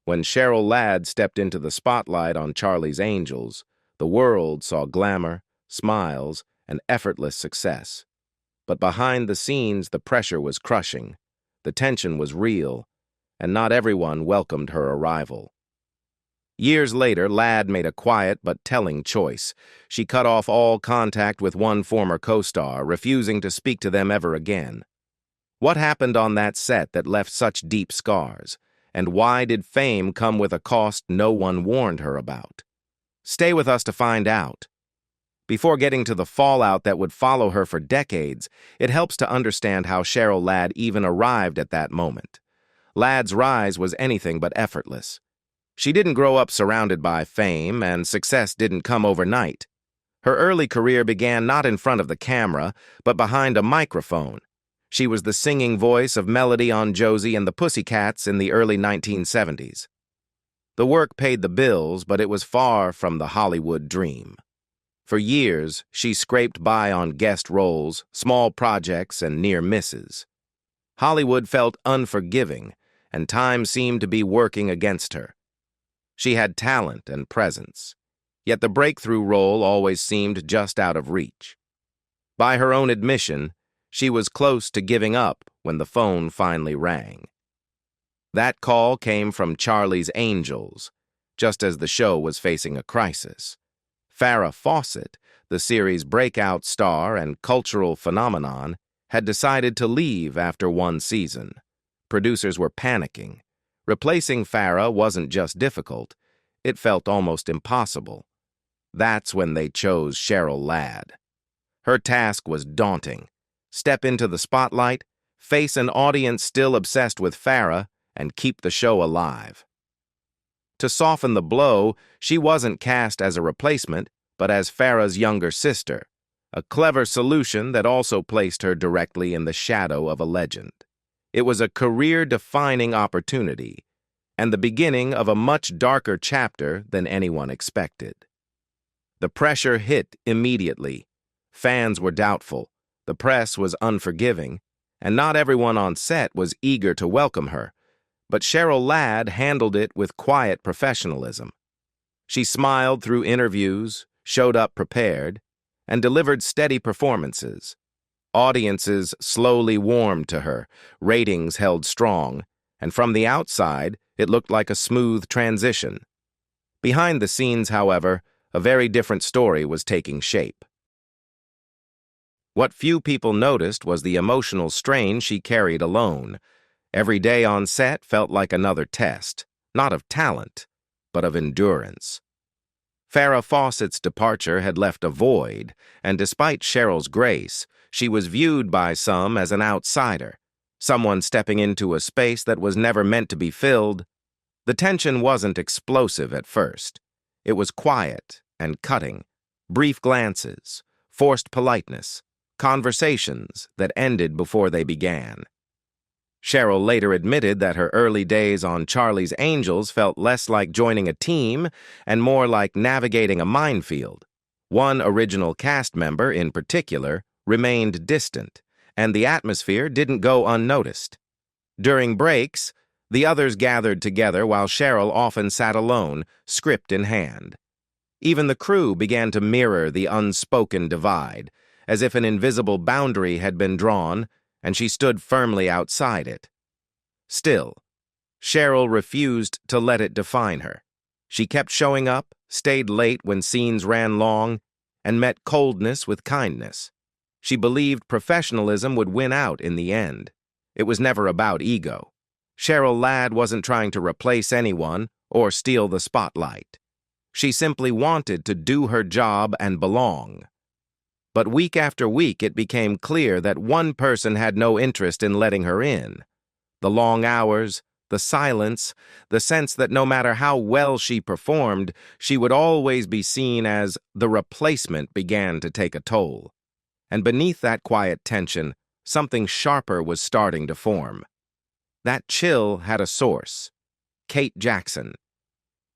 When Cheryl Ladd stepped into the spotlight on Charlie's Angels, the world saw glamour, smiles, and effortless success. But behind the scenes, the pressure was crushing, the tension was real, and not everyone welcomed her arrival. Years later, Ladd made a quiet but telling choice. She cut off all contact with one former co-star, refusing to speak to them ever again. What happened on that set that left such deep scars? And why did fame come with a cost no one warned her about? Stay with us to find out. Before getting to the fallout that would follow her for decades, it helps to understand how Cheryl Ladd even arrived at that moment. Ladd's rise was anything but effortless. She didn't grow up surrounded by fame, and success didn't come overnight. Her early career began not in front of the camera, but behind a microphone. She was the singing voice of Melody on Josie and the Pussycats in the early 1970s. The work paid the bills, but it was far from the Hollywood dream. For years, she scraped by on guest roles, small projects, and near misses. Hollywood felt unforgiving, and time seemed to be working against her. She had talent and presence, yet the breakthrough role always seemed just out of reach. By her own admission, she was close to giving up when the phone finally rang. That call came from Charlie's Angels, just as the show was facing a crisis. Farrah Fawcett, the series' breakout star and cultural phenomenon, had decided to leave after one season. Producers were panicking. Replacing Farrah wasn't just difficult, it felt almost impossible. That's when they chose Cheryl Ladd. Her task was daunting. Step into the spotlight, face an audience still obsessed with Farrah, and keep the show alive. To soften the blow, she wasn't cast as a replacement, but as Farrah's younger sister, a clever solution that also placed her directly in the shadow of a legend. It was a career-defining opportunity, and the beginning of a much darker chapter than anyone expected. The pressure hit immediately. Fans were doubtful, the press was unforgiving, and not everyone on set was eager to welcome her. But Cheryl Ladd handled it with quiet professionalism. She smiled through interviews, showed up prepared, and delivered steady performances. Audiences slowly warmed to her, ratings held strong, and from the outside, it looked like a smooth transition. Behind the scenes, however, a very different story was taking shape. What few people noticed was the emotional strain she carried alone. Every day on set felt like another test, not of talent, but of endurance. Farrah Fawcett's departure had left a void, and despite Cheryl's grace, she was viewed by some as an outsider, someone stepping into a space that was never meant to be filled. The tension wasn't explosive at first. It was quiet and cutting, brief glances, forced politeness, conversations that ended before they began. Cheryl later admitted that her early days on Charlie's Angels felt less like joining a team and more like navigating a minefield. One original cast member, in particular, remained distant, and the atmosphere didn't go unnoticed. During breaks, the others gathered together while Cheryl often sat alone, script in hand. Even the crew began to mirror the unspoken divide, as if an invisible boundary had been drawn, and she stood firmly outside it. Still, Cheryl refused to let it define her. She kept showing up, stayed late when scenes ran long, and met coldness with kindness. She believed professionalism would win out in the end. It was never about ego. Cheryl Ladd wasn't trying to replace anyone or steal the spotlight. She simply wanted to do her job and belong. But week after week, it became clear that one person had no interest in letting her in. The long hours, the silence, the sense that no matter how well she performed, she would always be seen as the replacement began to take a toll. And beneath that quiet tension, something sharper was starting to form. That chill had a source: Kate Jackson.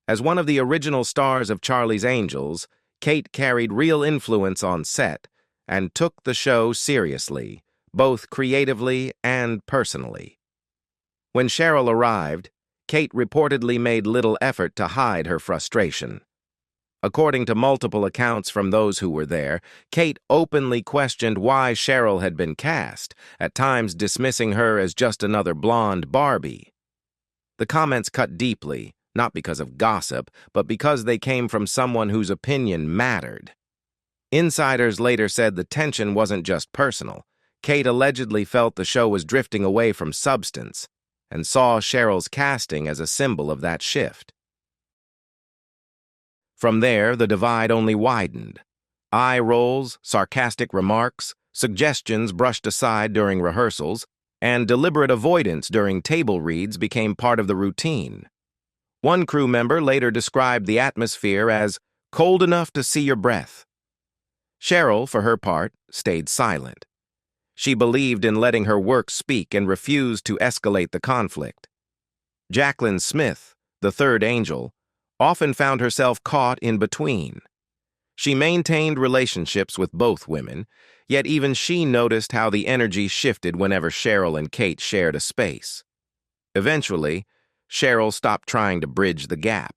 As one of the original stars of Charlie's Angels, Kate carried real influence on set and took the show seriously, both creatively and personally. When Cheryl arrived, Kate reportedly made little effort to hide her frustration. According to multiple accounts from those who were there, Kate openly questioned why Cheryl had been cast, at times dismissing her as just another blonde Barbie. The comments cut deeply, not because of gossip, but because they came from someone whose opinion mattered. Insiders later said the tension wasn't just personal. Kate allegedly felt the show was drifting away from substance and saw Cheryl's casting as a symbol of that shift. From there, the divide only widened. Eye rolls, sarcastic remarks, suggestions brushed aside during rehearsals, and deliberate avoidance during table reads became part of the routine. One crew member later described the atmosphere as cold enough to see your breath. Cheryl, for her part, stayed silent. She believed in letting her work speak and refused to escalate the conflict. Jacqueline Smith, the third angel, often found herself caught in between. She maintained relationships with both women, yet even she noticed how the energy shifted whenever Cheryl and Kate shared a space. Eventually, Cheryl stopped trying to bridge the gap.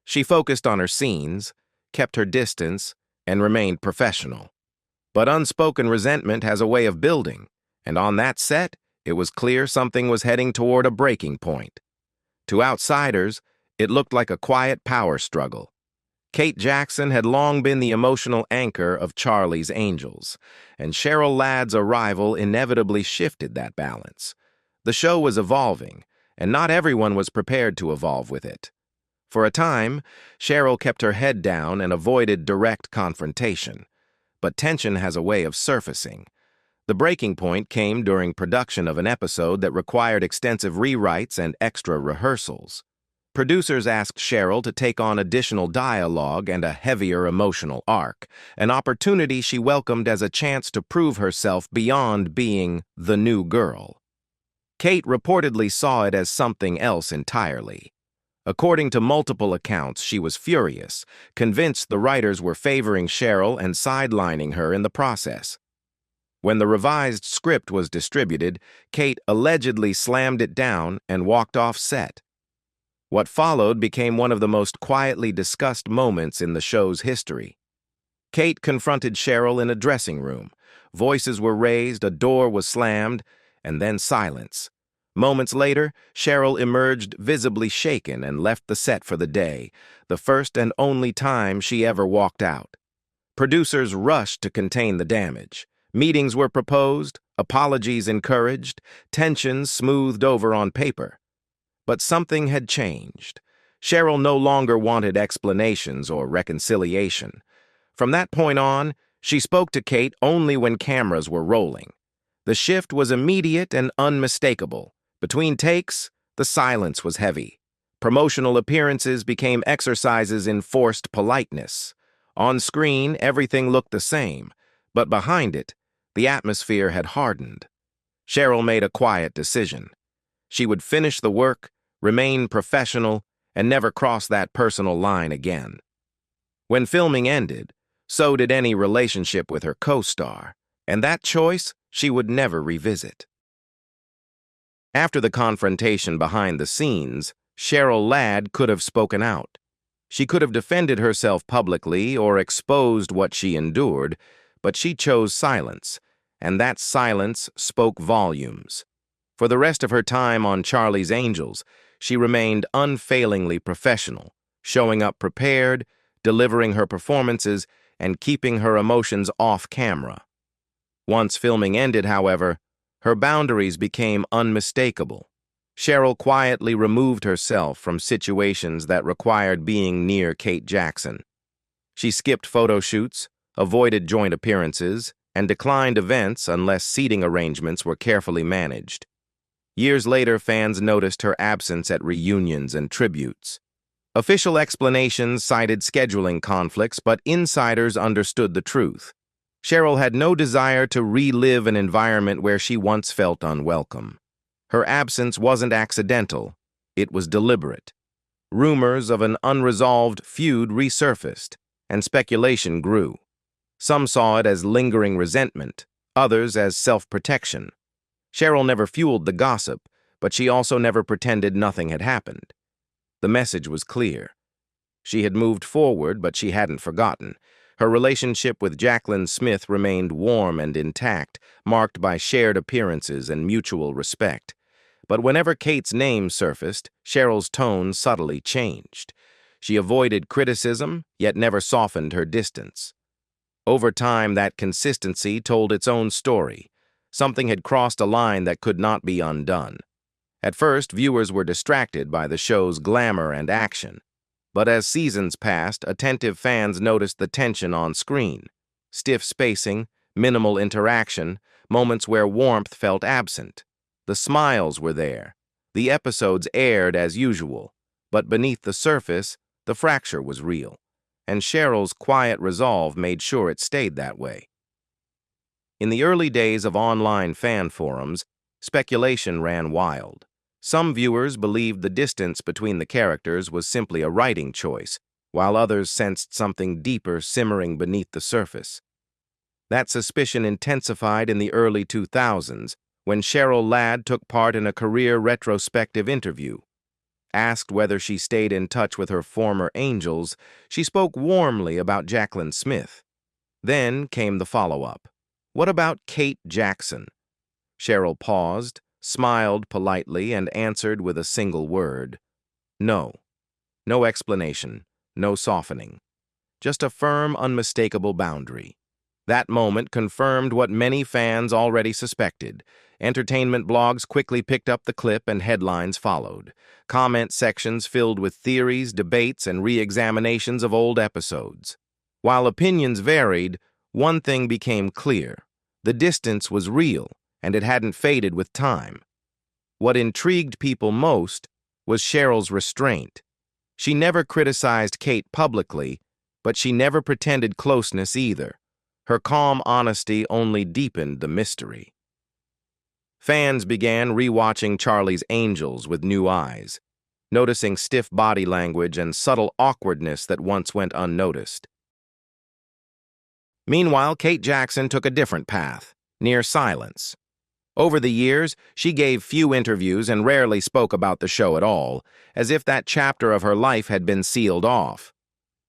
She focused on her scenes, kept her distance, and remained professional. But unspoken resentment has a way of building, and on that set, it was clear something was heading toward a breaking point. To outsiders, it looked like a quiet power struggle. Kate Jackson had long been the emotional anchor of Charlie's Angels, and Cheryl Ladd's arrival inevitably shifted that balance. The show was evolving, and not everyone was prepared to evolve with it. For a time, Cheryl kept her head down and avoided direct confrontation. But tension has a way of surfacing. The breaking point came during production of an episode that required extensive rewrites and extra rehearsals. Producers asked Cheryl to take on additional dialogue and a heavier emotional arc, an opportunity she welcomed as a chance to prove herself beyond being the new girl. Kate reportedly saw it as something else entirely. According to multiple accounts, she was furious, convinced the writers were favoring Cheryl and sidelining her in the process. When the revised script was distributed, Kate allegedly slammed it down and walked off set. What followed became one of the most quietly discussed moments in the show's history. Kate confronted Cheryl in a dressing room. Voices were raised, a door was slammed, and then silence. Moments later, Cheryl emerged visibly shaken and left the set for the day, the first and only time she ever walked out. Producers rushed to contain the damage. Meetings were proposed, apologies encouraged, tensions smoothed over on paper. But something had changed. Cheryl no longer wanted explanations or reconciliation. From that point on, she spoke to Kate only when cameras were rolling. The shift was immediate and unmistakable. Between takes, the silence was heavy. Promotional appearances became exercises in forced politeness. On screen, everything looked the same, but behind it, the atmosphere had hardened. Cheryl made a quiet decision. She would finish the work, remain professional, and never cross that personal line again. When filming ended, so did any relationship with her co-star, and that choice she would never revisit. After the confrontation behind the scenes, Cheryl Ladd could have spoken out. She could have defended herself publicly or exposed what she endured, but she chose silence, and that silence spoke volumes. For the rest of her time on Charlie's Angels, she remained unfailingly professional, showing up prepared, delivering her performances, and keeping her emotions off camera. Once filming ended, however, her boundaries became unmistakable. Cheryl quietly removed herself from situations that required being near Kate Jackson. She skipped photo shoots, avoided joint appearances, and declined events unless seating arrangements were carefully managed. Years later, fans noticed her absence at reunions and tributes. Official explanations cited scheduling conflicts, but insiders understood the truth. Cheryl had no desire to relive an environment where she once felt unwelcome. Her absence wasn't accidental, it was deliberate. Rumors of an unresolved feud resurfaced, and speculation grew. Some saw it as lingering resentment, others as self-protection. Cheryl never fueled the gossip, but she also never pretended nothing had happened. The message was clear. She had moved forward, but she hadn't forgotten. Her relationship with Jacqueline Smith remained warm and intact, marked by shared appearances and mutual respect. But whenever Kate's name surfaced, Cheryl's tone subtly changed. She avoided criticism, yet never softened her distance. Over time, that consistency told its own story. Something had crossed a line that could not be undone. At first, viewers were distracted by the show's glamour and action. But as seasons passed, attentive fans noticed the tension on screen. Stiff spacing, minimal interaction, moments where warmth felt absent. The smiles were there. The episodes aired as usual. But beneath the surface, the fracture was real. And Cheryl's quiet resolve made sure it stayed that way. In the early days of online fan forums, speculation ran wild. Some viewers believed the distance between the characters was simply a writing choice, while others sensed something deeper simmering beneath the surface. That suspicion intensified in the early 2000s, when Cheryl Ladd took part in a career retrospective interview. Asked whether she stayed in touch with her former angels, she spoke warmly about Jacqueline Smith. Then came the follow-up. What about Kate Jackson? Cheryl paused, smiled politely, and answered with a single word. No. No explanation, no softening. Just a firm, unmistakable boundary. That moment confirmed what many fans already suspected. Entertainment blogs quickly picked up the clip and headlines followed. Comment sections filled with theories, debates, and re-examinations of old episodes. While opinions varied, one thing became clear. The distance was real, and it hadn't faded with time. What intrigued people most was Cheryl's restraint. She never criticized Kate publicly, but she never pretended closeness either. Her calm honesty only deepened the mystery. Fans began rewatching Charlie's Angels with new eyes, noticing stiff body language and subtle awkwardness that once went unnoticed. Meanwhile, Kate Jackson took a different path, near silence. Over the years, she gave few interviews and rarely spoke about the show at all, as if that chapter of her life had been sealed off.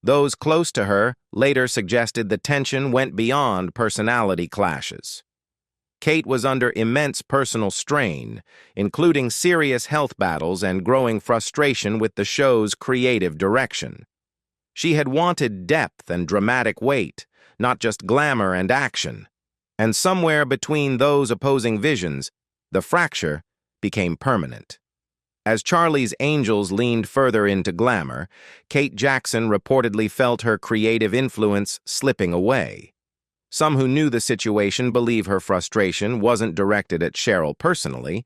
Those close to her later suggested the tension went beyond personality clashes. Kate was under immense personal strain, including serious health battles and growing frustration with the show's creative direction. She had wanted depth and dramatic weight, not just glamour and action. And somewhere between those opposing visions, the fracture became permanent. As Charlie's Angels leaned further into glamour, Kate Jackson reportedly felt her creative influence slipping away. Some who knew the situation believe her frustration wasn't directed at Cheryl personally,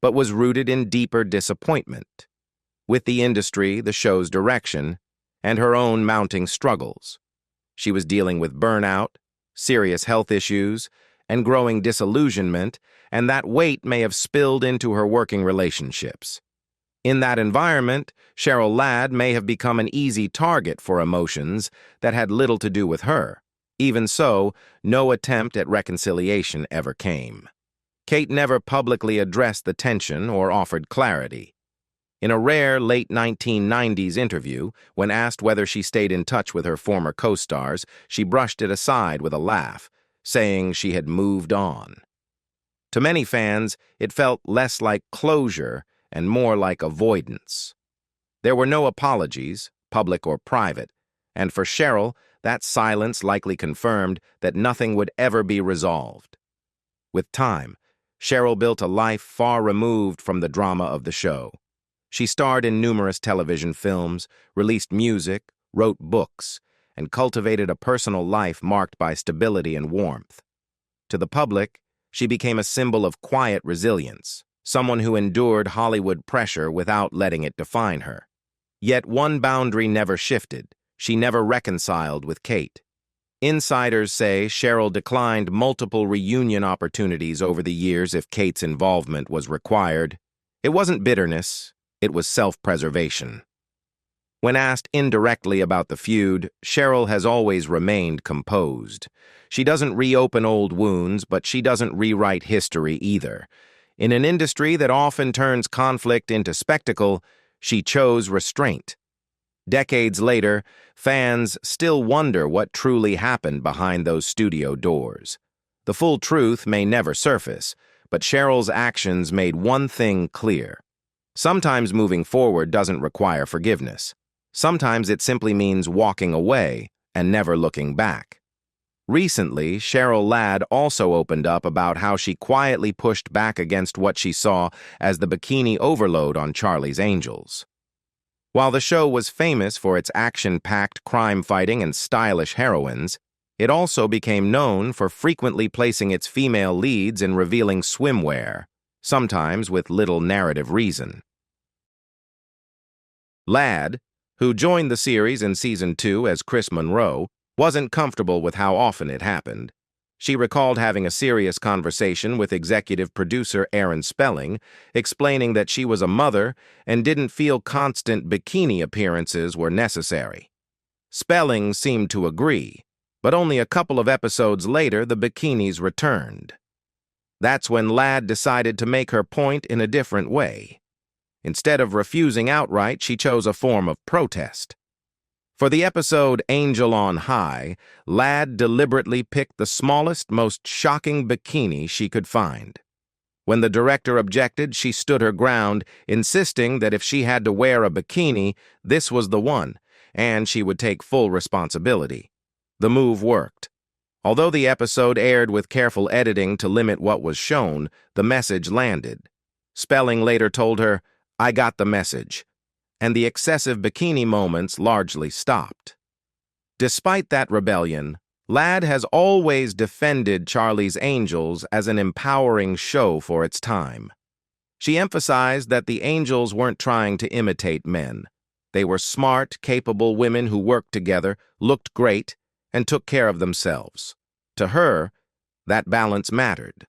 but was rooted in deeper disappointment with the industry, the show's direction, and her own mounting struggles. She was dealing with burnout, serious health issues, and growing disillusionment, and that weight may have spilled into her working relationships. In that environment, Cheryl Ladd may have become an easy target for emotions that had little to do with her. Even so, no attempt at reconciliation ever came. Kate never publicly addressed the tension or offered clarity. In a rare late 1990s interview, when asked whether she stayed in touch with her former co-stars, she brushed it aside with a laugh, saying she had moved on. To many fans, it felt less like closure and more like avoidance. There were no apologies, public or private, and for Cheryl, that silence likely confirmed that nothing would ever be resolved. With time, Cheryl built a life far removed from the drama of the show. She starred in numerous television films, released music, wrote books, and cultivated a personal life marked by stability and warmth. To the public, she became a symbol of quiet resilience, someone who endured Hollywood pressure without letting it define her. Yet one boundary never shifted. She never reconciled with Kate. Insiders say Cheryl declined multiple reunion opportunities over the years if Kate's involvement was required. It wasn't bitterness, it was self-preservation. When asked indirectly about the feud, Cheryl has always remained composed. She doesn't reopen old wounds, but she doesn't rewrite history either. In an industry that often turns conflict into spectacle, she chose restraint. Decades later, fans still wonder what truly happened behind those studio doors. The full truth may never surface, but Cheryl's actions made one thing clear. Sometimes moving forward doesn't require forgiveness. Sometimes it simply means walking away and never looking back. Recently, Cheryl Ladd also opened up about how she quietly pushed back against what she saw as the bikini overload on Charlie's Angels. While the show was famous for its action-packed crime fighting and stylish heroines, it also became known for frequently placing its female leads in revealing swimwear, sometimes with little narrative reason. Ladd, who joined the series in Season 2 as Chris Monroe, wasn't comfortable with how often it happened. She recalled having a serious conversation with executive producer Aaron Spelling, explaining that she was a mother and didn't feel constant bikini appearances were necessary. Spelling seemed to agree, but only a couple of episodes later the bikinis returned. That's when Ladd decided to make her point in a different way. Instead of refusing outright, she chose a form of protest. For the episode Angel on High, Ladd deliberately picked the smallest, most shocking bikini she could find. When the director objected, she stood her ground, insisting that if she had to wear a bikini, this was the one, and she would take full responsibility. The move worked. Although the episode aired with careful editing to limit what was shown, the message landed. Spelling later told her, "I got the message," and the excessive bikini moments largely stopped. Despite that rebellion, Ladd has always defended Charlie's Angels as an empowering show for its time. She emphasized that the Angels weren't trying to imitate men. They were smart, capable women who worked together, looked great, and took care of themselves. To her, that balance mattered.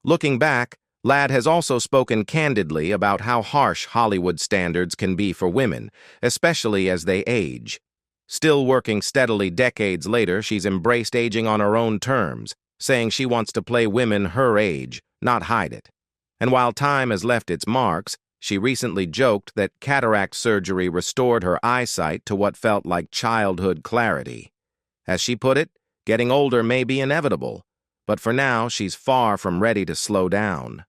Looking back, Ladd has also spoken candidly about how harsh Hollywood standards can be for women, especially as they age. Still working steadily decades later, she's embraced aging on her own terms, saying she wants to play women her age, not hide it. And while time has left its marks, she recently joked that cataract surgery restored her eyesight to what felt like childhood clarity. As she put it, getting older may be inevitable, but for now she's far from ready to slow down.